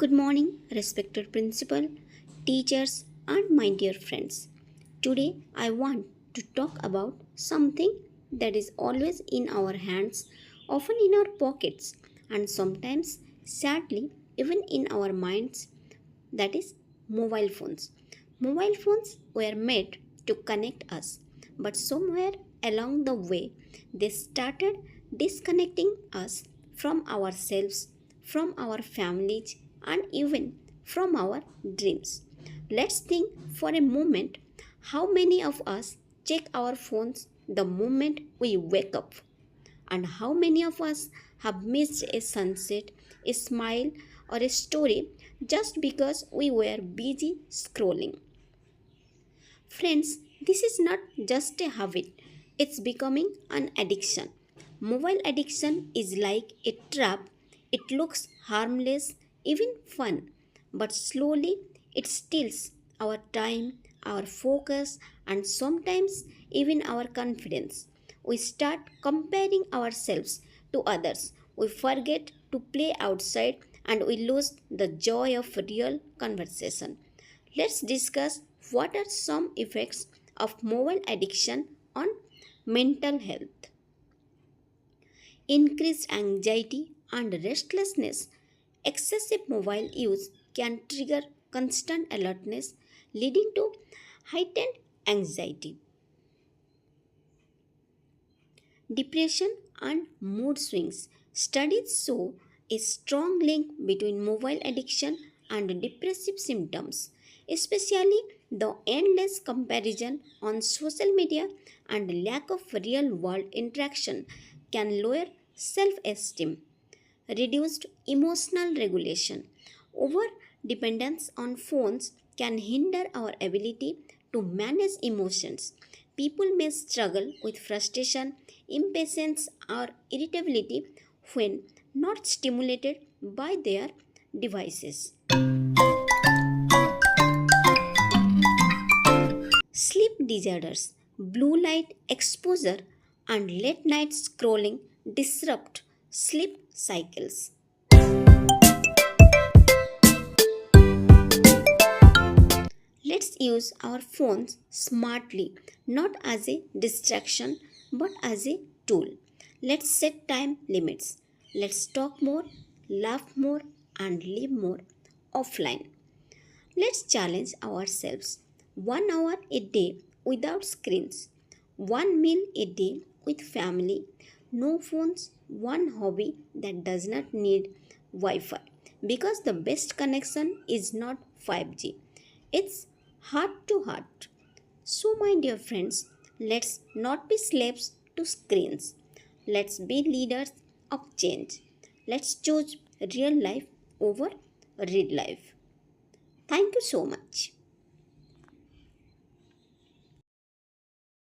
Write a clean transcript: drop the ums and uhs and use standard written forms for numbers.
Good morning, respected principal, teachers, and my dear friends. Today I want to talk about something that is always in our hands, often in our pockets, and sometimes, sadly, even in our minds, that is mobile phones. Mobile phones were made to connect us, but somewhere along the way they started disconnecting us from ourselves, from our families, and even from our dreams. Let's think for a moment how many of us check our phones the moment we wake up, and how many of us have missed a sunset, a smile, or a story just because we were busy scrolling. Friends, this is not just a habit, it's becoming an addiction. Mobile addiction is like a trap. It looks harmless, even fun, but slowly it steals our time, our focus, and sometimes even our confidence. We start comparing ourselves to others. We forget to play outside and we lose the joy of real conversation. Let's discuss what are some effects of mobile addiction on mental health. Increased anxiety and restlessness. Excessive mobile use can trigger constant alertness, leading to heightened anxiety, depression, and mood swings. Studies show a strong link between mobile addiction and depressive symptoms, especially the endless comparison on social media and lack of real world interaction can lower self esteem, reduced emotional regulation. Over dependence on phones can hinder our ability to manage emotions. People may struggle with frustration, impatience, or irritability when not stimulated by their devices. Sleep disorders, blue light exposure, and late night scrolling disrupt sleep cycles. Let's use our phones smartly, not as a distraction but as a tool. Let's set time limits. Let's talk more, laugh more, and live more offline. Let's challenge ourselves. 1 hour a day without screens, one meal a day with family, no phones, one hobby that does not need Wi Fi. Because the best connection is not 5G, it's heart to heart. So, my dear friends, let's not be slaves to screens. Let's be leaders of change. Let's choose real life over real life. Thank you so much.